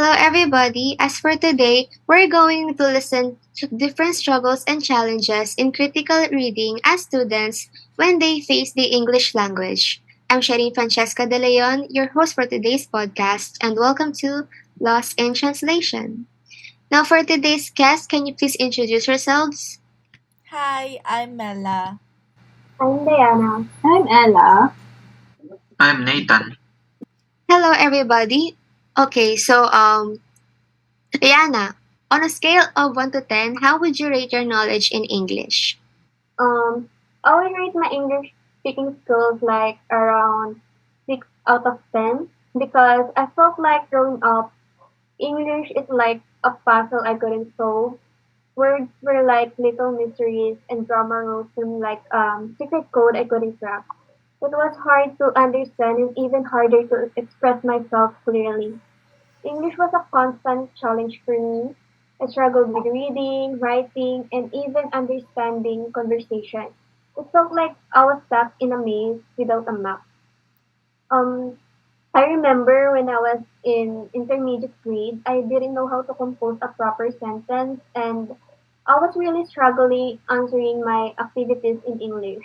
Hello, everybody. As for today, we're going to listen to different struggles and challenges in critical reading as students when they face the English language. I'm Sherynne Franchezka de Leon, your host for today's podcast, and welcome to Lost in Translation. Now, for today's guest, can you please introduce yourselves? Hi, I'm Mela. I'm Diana. I'm Ella. I'm Nathan. Hello, everybody. Okay, Rihanna, on a scale of 1 to 10, how would you rate your knowledge in English? Um, I would rate my English speaking skills like around 6 out of 10 because I felt like growing up, English is like a puzzle I couldn't solve. Words were like little mysteries and grammar rules seemed like secret code I couldn't crack. It was hard to understand and even harder to express myself clearly. English was a constant challenge for me. I struggled with reading, writing, and even understanding conversation. It felt like I was stuck in a maze without a map. Um, I remember when I was in intermediate grade, I didn't know how to compose a proper sentence, and I was really struggling answering my activities in English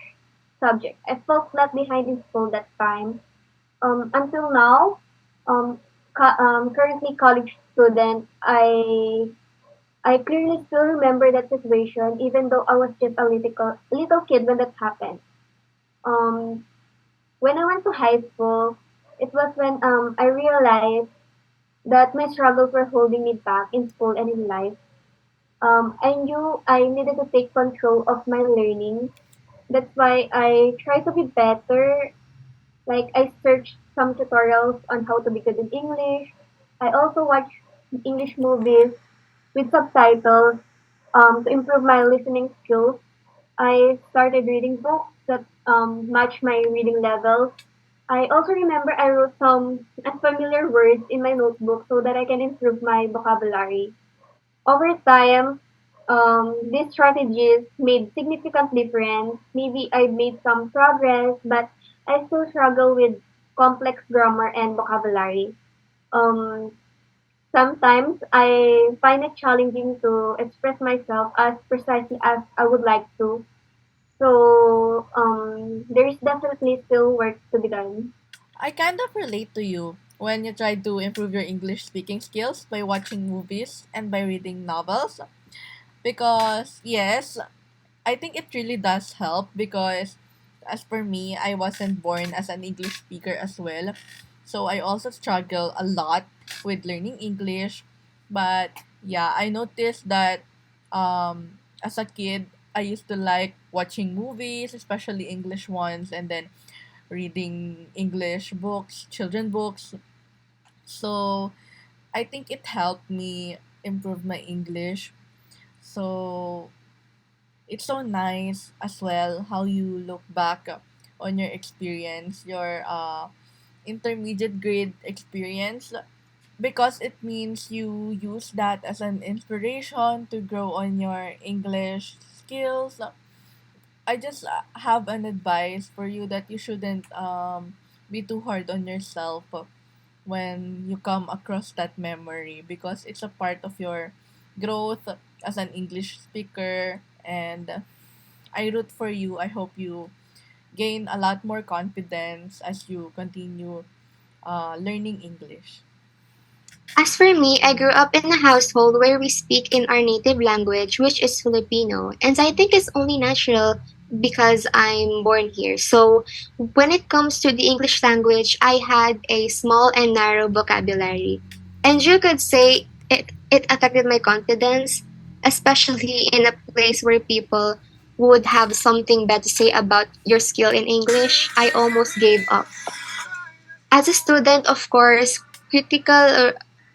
subject. I felt left behind in school that time. Until now, um, currently college student, I clearly still remember that situation, even though I was just a little kid when that happened. Um, when I went to high school, it was when I realized that my struggles were holding me back in school and in life. I knew I needed to take control of my learning. That's why I try to be better. Like I searched some tutorials on how to be good in English. I also watch English movies with subtitles to improve my listening skills. I started reading books that match my reading levels. I also remember I wrote some unfamiliar words in my notebook so that I can improve my vocabulary. Over time, these strategies made significant difference. Maybe I made some progress, but I still struggle with complex grammar and vocabulary. Um, Sometimes I find it challenging to express myself as precisely as I would like to. So there is definitely still work to be done. I kind of relate to you when you try to improve your English speaking skills by watching movies and by reading novels. Because, yes, I think it really does help because, as for me, I wasn't born as an English speaker as well. So I also struggle a lot with learning English. But yeah, I noticed that as a kid, I used to like watching movies, especially English ones, and then reading English books, children books. So I think it helped me improve my English. So it's so nice as well how you look back on your experience, your intermediate grade experience, because it means you use that as an inspiration to grow on your English skills. I just have an advice for you that you shouldn't be too hard on yourself when you come across that memory because it's a part of your growth as an English speaker, and I root for you. I hope you gain a lot more confidence as you continue learning English. As for me, I grew up in a household where we speak in our native language, which is Filipino, and I think it's only natural because I'm born here. So, when it comes to the English language, I had a small and narrow vocabulary. And you could say it affected my confidence, especially in a place where people would have something bad to say about your skill in English. I almost gave up. As a student, of course, critical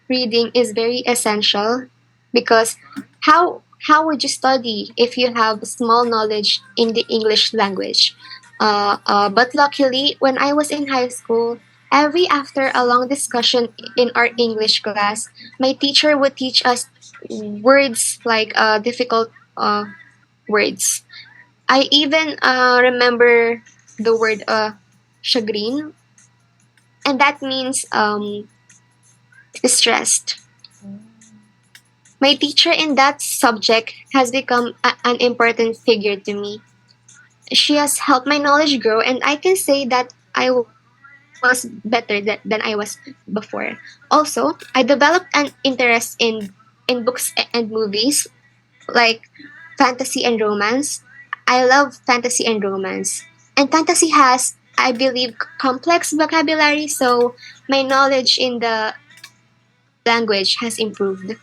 reading is very essential because how would you study if you have small knowledge in the English language? But luckily, when I was in high school, every after a long discussion in our English class, my teacher would teach us words like difficult words. I even remember the word chagrin, and that means distressed. My teacher in that subject has become an important figure to me. She has helped my knowledge grow, and I can say that I was better than I was before. Also, I developed an interest in books and movies like fantasy and romance. I love fantasy and romance. And fantasy has, I believe, complex vocabulary, so my knowledge in the language has improved.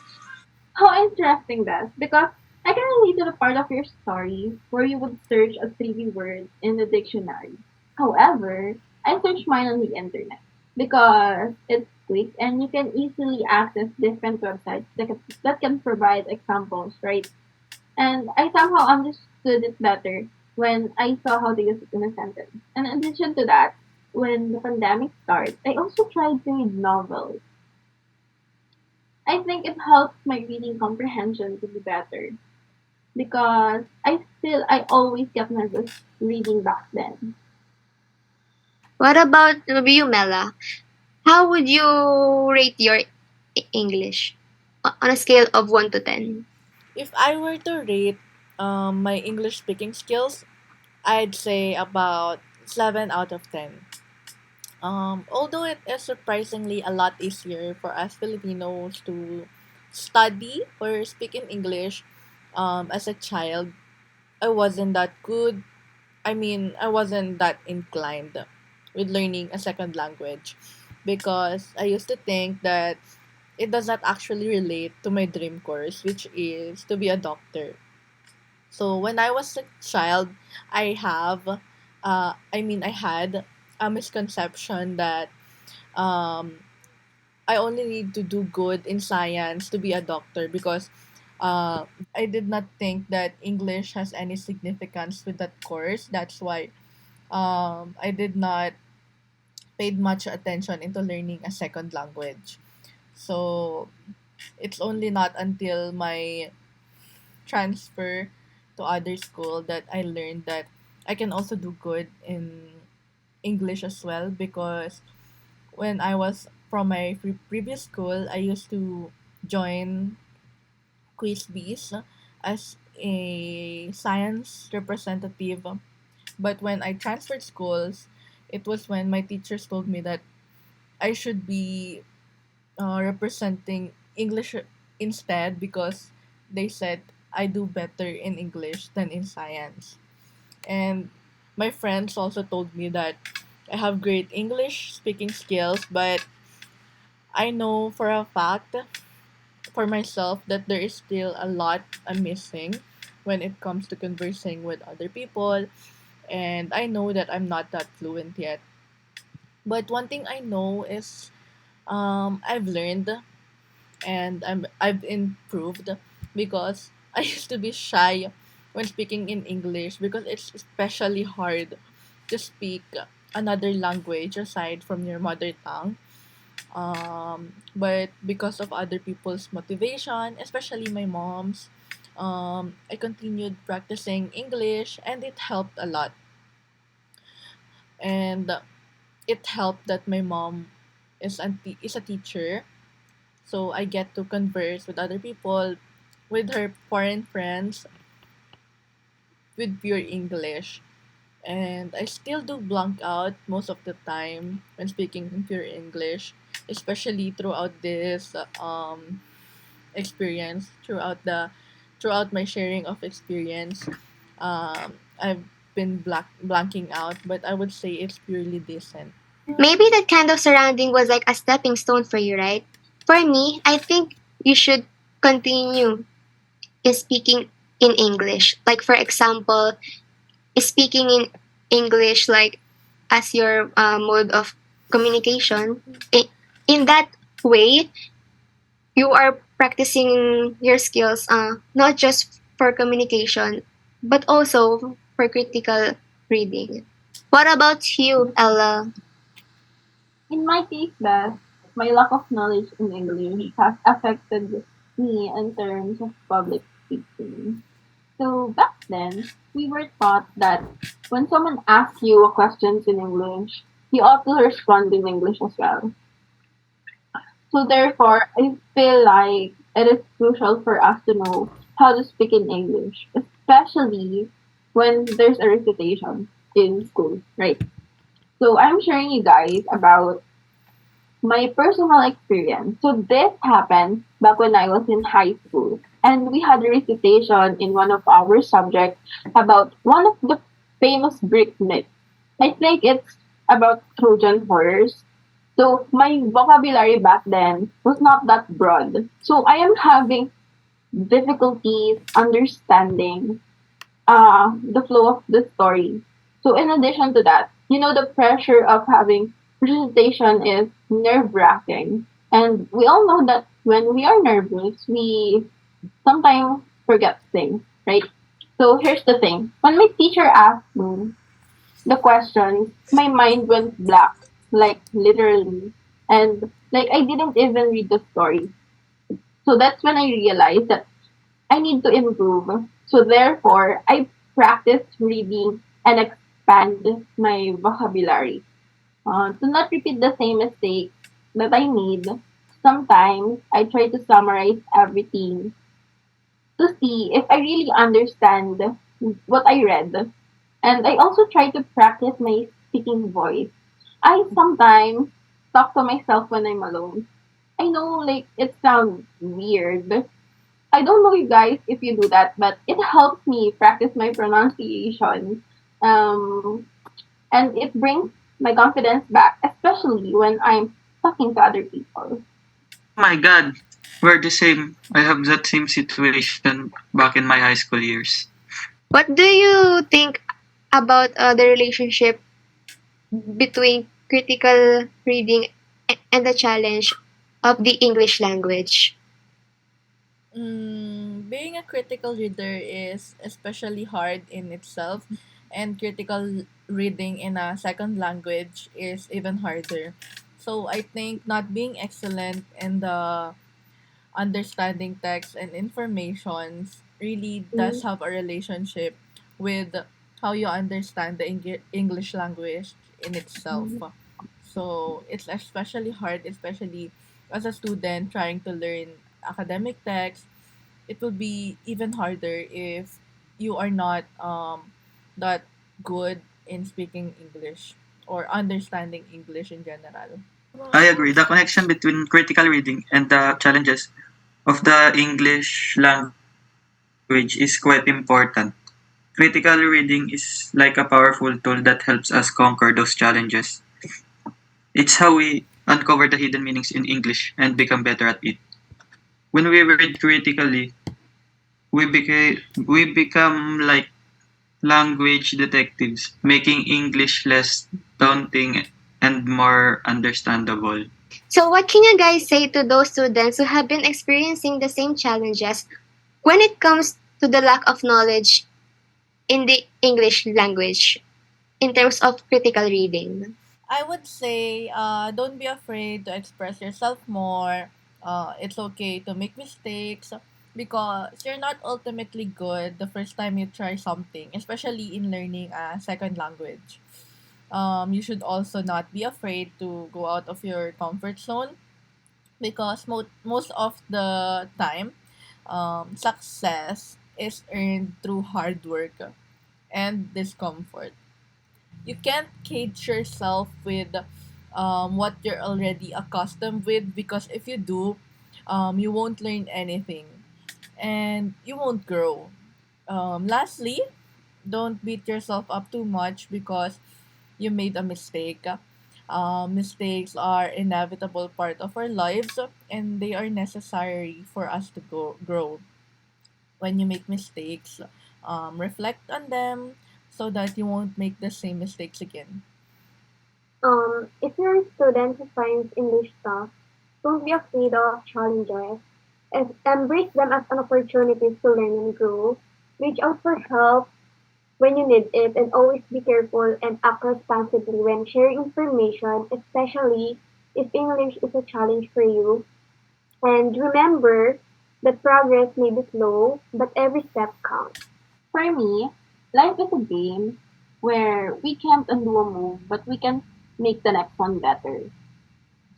How interesting that, because I can relate to the part of your story where you would search a 3D word in the dictionary. However, I search mine on the internet because it's quick and you can easily access different websites that can provide examples, right? And I somehow understood it better when I saw how they use it in a sentence. And in addition to that, when the pandemic started, I also tried to read novels. I think it helps my reading comprehension to be better because I always get nervous reading back then. What about you, Mela? How would you rate your English on a scale of 1 to 10? If I were to rate my English speaking skills, I'd say about 7 out of 10. Although it is surprisingly a lot easier for us Filipinos to study or speak in English as a child, I wasn't that good. I mean, I wasn't that inclined with learning a second language because I used to think that it does not actually relate to my dream course, which is to be a doctor. So when I was a child, I had a misconception that um, I only need to do good in science to be a doctor because I did not think that English has any significance with that course. That's why I did not paid much attention into learning a second language. So it's only not until my transfer to other school that I learned that I can also do good in English as well because when I was from my previous school, I used to join quiz bees as a science representative. But when I transferred schools, it was when my teachers told me that I should be representing English instead because they said I do better in English than in science. And my friends also told me that I have great English speaking skills, but I know for a fact for myself that there is still a lot I'm missing when it comes to conversing with other people, and I know that I'm not that fluent yet. But one thing I know is I've learned and I've improved because I used to be shy when speaking in English because it's especially hard to speak another language aside from your mother tongue. But because of other people's motivation, especially my mom's, I continued practicing English and it helped a lot. And it helped that my mom is a teacher, so I get to converse with other people, with her foreign friends, with pure English. And I still do blank out most of the time when speaking in pure English, especially throughout this experience, throughout my sharing of experience. I've been blanking out, but I would say it's purely decent. Maybe that kind of surrounding was like a stepping stone for you, right? For me, I think you should continue in speaking in English. Like, for example, speaking in English, like, as your mode of communication. In that way, you are practicing your skills not just for communication, but also for critical reading. What about you, Ella? In my case, Beth, my lack of knowledge in English has affected me in terms of public speaking. So back then, we were taught that when someone asks you a question in English, you ought to respond in English as well. So therefore, I feel like it is crucial for us to know how to speak in English, especially when there's a recitation in school, right? So I'm sharing you guys about my personal experience. So this happened back when I was in high school. And we had a recitation in one of our subjects about one of the famous Greek myths. I think it's about Trojan horse. So my vocabulary back then was not that broad. So I am having difficulties understanding the flow of the story. So in addition to that, the pressure of having presentation is nerve wracking. And we all know that when we are nervous, we sometimes forget things, right? So here's the thing. When my teacher asked me the questions, my mind went black, like literally. And like I didn't even read the story. So that's when I realized that I need to improve. So therefore, I practice reading and expand my vocabulary. To not repeat the same mistakes that I made, sometimes I try to summarize everything to see if I really understand what I read. And I also try to practice my speaking voice. I sometimes talk to myself when I'm alone. I know like it sounds weird, I don't know you guys if you do that, but it helps me practice my pronunciation. Um, and it brings my confidence back, especially when I'm talking to other people. Oh my god, we're the same. I have that same situation back in my high school years. What do you think about the relationship between critical reading and the challenge of the English language? Being a critical reader is especially hard in itself, and critical reading in a second language is even harder. So I think not being excellent in the understanding text and informations really does Mm, have a relationship with how you understand the English language in itself. mm, So it's especially hard, especially as a student trying to learn academic text. It will be even harder if you are not that good in speaking English or understanding English in general. I agree. The connection between critical reading and the challenges of the English language is quite important. Critical reading is like a powerful tool that helps us conquer those challenges. It's how we uncover the hidden meanings in English and become better at it. When we read critically, we become like language detectives, making English less daunting and more understandable. So, what can you guys say to those students who have been experiencing the same challenges when it comes to the lack of knowledge in the English language in terms of critical reading? I would say, don't be afraid to express yourself more. It's okay to make mistakes because you're not ultimately good the first time you try something, especially in learning a second language. You should also not be afraid to go out of your comfort zone because most of the time, success is earned through hard work and discomfort. You can't cage yourself with what you're already accustomed with because if you do, you won't learn anything and you won't grow. Lastly, don't beat yourself up too much because you made a mistake. Mistakes are inevitable part of our lives and they are necessary for us to grow. When you make mistakes, reflect on them so that you won't make the same mistakes again. If you're a student who finds English tough, don't be afraid of challenges. Embrace them as an opportunity to learn and grow. Reach out for help when you need it, and always be careful and act responsibly when sharing information, especially if English is a challenge for you. And remember that progress may be slow, but every step counts. For me, life is a game where we can't undo a move, but we can make the next one better.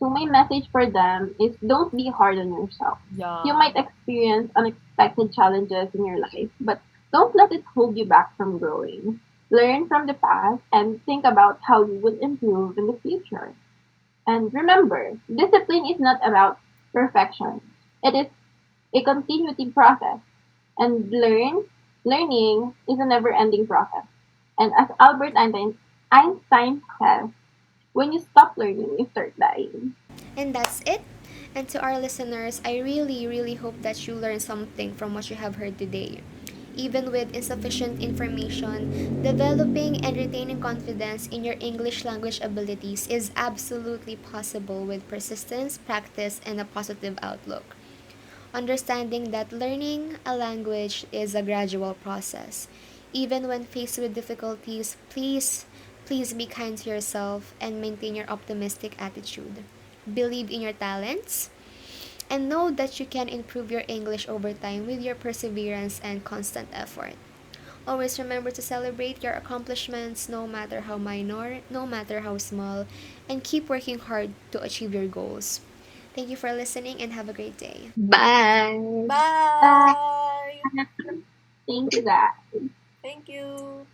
So my message for them is don't be hard on yourself. You Yeah. might experience unexpected challenges in your life, but don't let it hold you back from growing. Learn from the past and think about how you will improve in the future. And remember, discipline is not about perfection. It is a continuity process. And learning is a never ending process. And as Einstein says, when you stop learning, you start dying. And that's it. And to our listeners, I really, really hope that you learned something from what you have heard today. Even with insufficient information, developing and retaining confidence in your English language abilities is absolutely possible with persistence, practice, and a positive outlook. Understanding that learning a language is a gradual process. Even when faced with difficulties, please be kind to yourself and maintain your optimistic attitude. Believe in your talents and know that you can improve your English over time with your perseverance and constant effort. Always remember to celebrate your accomplishments no matter how minor, no matter how small, and keep working hard to achieve your goals. Thank you for listening and have a great day. Bye. Bye. Thank you, guys. Thank you.